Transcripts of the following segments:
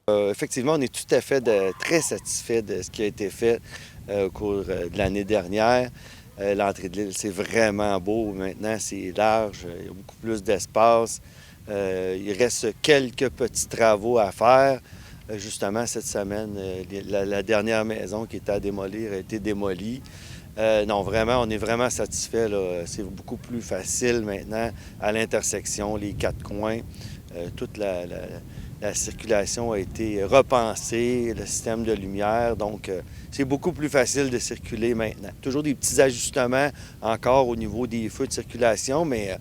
Effectivement, on est tout à fait très satisfait de ce qui a été fait au cours de l'année dernière. L'entrée de l'île, c'est vraiment beau. Maintenant, c'est large, il y a beaucoup plus d'espace. Il reste quelques petits travaux à faire. Justement, cette semaine, la dernière maison qui était à démolir a été démolie. Non, vraiment, on est vraiment satisfait. C'est beaucoup plus facile maintenant à l'intersection, les quatre coins. Toute la circulation a été repensée, le système de lumière. Donc, c'est beaucoup plus facile de circuler maintenant. Toujours des petits ajustements encore au niveau des feux de circulation, mais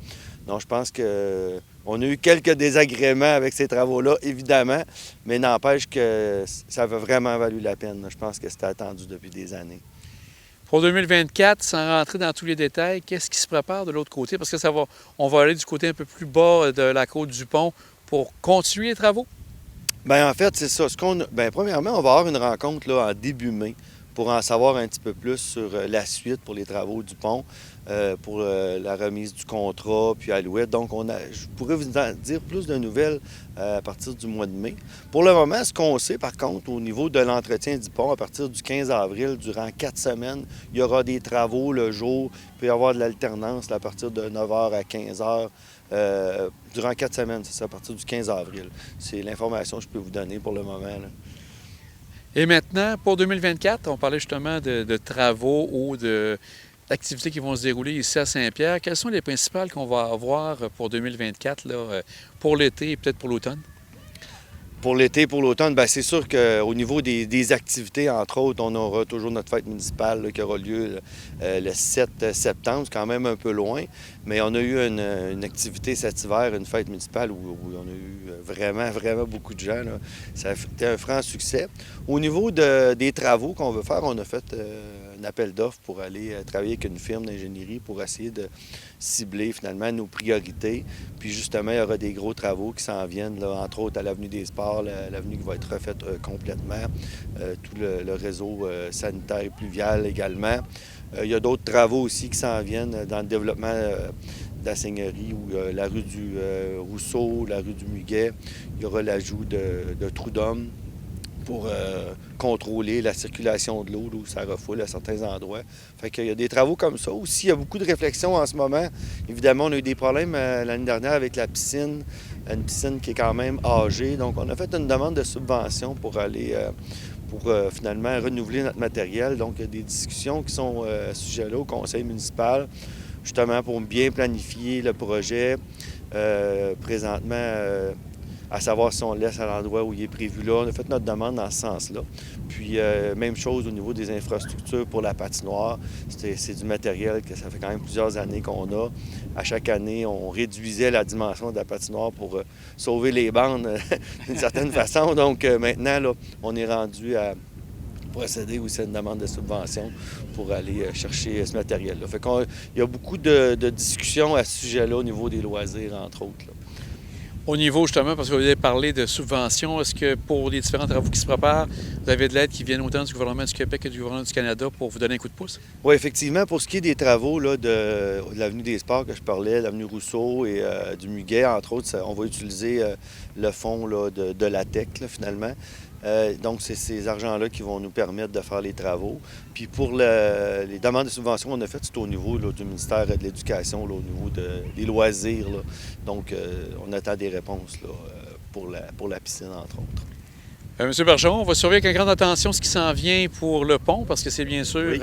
non, je pense que on a eu quelques désagréments avec ces travaux-là, évidemment, mais n'empêche que ça a vraiment valu la peine. Je pense que c'était attendu depuis des années. Pour 2024, sans rentrer dans tous les détails, qu'est-ce qui se prépare de l'autre côté? Parce que on va aller du côté un peu plus bas de la côte du pont pour continuer les travaux? Bien, en fait, c'est ça. Premièrement, on va avoir une rencontre là, en début mai pour en savoir un petit peu plus sur la suite pour les travaux du pont, pour la remise du contrat, puis Alouette. Donc, je pourrais vous en dire plus de nouvelles à partir du mois de mai. Pour le moment, ce qu'on sait, par contre, au niveau de l'entretien du pont, à partir du 15 avril, durant 4 semaines, il y aura des travaux le jour. Il peut y avoir de l'alternance là, à partir de 9h à 15h. Durant 4 semaines, c'est ça, à partir du 15 avril. C'est l'information que je peux vous donner pour le moment, là. Et maintenant, pour 2024, on parlait justement de travaux ou d'activités qui vont se dérouler ici à Saint-Pierre. Quelles sont les principales qu'on va avoir pour 2024, là, pour l'été et peut-être pour l'automne? Pour l'été, pour l'automne, bien, c'est sûr qu'au niveau des activités, entre autres, on aura toujours notre fête municipale là, qui aura lieu le 7 septembre. C'est quand même un peu loin, mais on a eu une activité cet hiver, une fête municipale où on a eu vraiment, vraiment beaucoup de gens, là. Ça a été un franc succès. Au niveau des travaux qu'on veut faire, on a fait un appel d'offres pour aller travailler avec une firme d'ingénierie pour essayer de cibler finalement nos priorités. Puis justement, il y aura des gros travaux qui s'en viennent, là, entre autres à l'avenue des Sports, l'avenue qui va être refaite complètement, tout le réseau sanitaire et pluvial également. Il y a d'autres travaux aussi qui s'en viennent dans le développement de la Seigneurie, ou la rue du Rousseau, la rue du Muguet. Il y aura l'ajout de trous d'hommes pour contrôler la circulation de l'eau, où ça refoule à certains endroits. Fait qu'il y a des travaux comme ça. Aussi, il y a beaucoup de réflexions en ce moment. Évidemment, on a eu des problèmes l'année dernière avec la piscine, une piscine qui est quand même âgée. Donc, on a fait une demande de subvention pour aller, finalement renouveler notre matériel. Donc, il y a des discussions qui sont à ce sujet-là au conseil municipal, justement pour bien planifier le projet. Présentement, à savoir si on le laisse à l'endroit où il est prévu là. On a fait notre demande dans ce sens-là. Puis, même chose au niveau des infrastructures pour la patinoire. C'est du matériel que ça fait quand même plusieurs années qu'on a. À chaque année, on réduisait la dimension de la patinoire pour sauver les bandes d'une certaine façon. Donc, maintenant, là, on est rendu à procéder aussi à une demande de subvention pour aller chercher ce matériel-là. Fait qu'il y a beaucoup de discussions à ce sujet-là au niveau des loisirs, entre autres, là. Au niveau, justement, parce que vous avez parlé de subventions, est-ce que pour les différents travaux qui se préparent, vous avez de l'aide qui vient autant du gouvernement du Québec que du gouvernement du Canada pour vous donner un coup de pouce? Oui, effectivement, pour ce qui est des travaux là, de l'avenue des Sports que je parlais, l'avenue Rousseau et du Muguet, entre autres, on va utiliser le fonds là, de la TEC, là, finalement. Donc, c'est ces argents-là qui vont nous permettre de faire les travaux. Puis pour les demandes de subventions qu'on a faites, c'est au niveau là, du ministère de l'Éducation, là, au niveau des loisirs, là. Donc, on attend des réponses là, pour la piscine, entre autres. Monsieur Bergeron, on va surveiller avec grande attention ce qui s'en vient pour le pont, parce que c'est bien sûr Oui.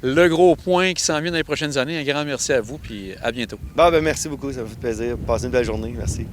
le gros point qui s'en vient dans les prochaines années. Un grand merci à vous, puis à bientôt. Bon, ben merci beaucoup, ça me fait plaisir. Passez une belle journée. Merci.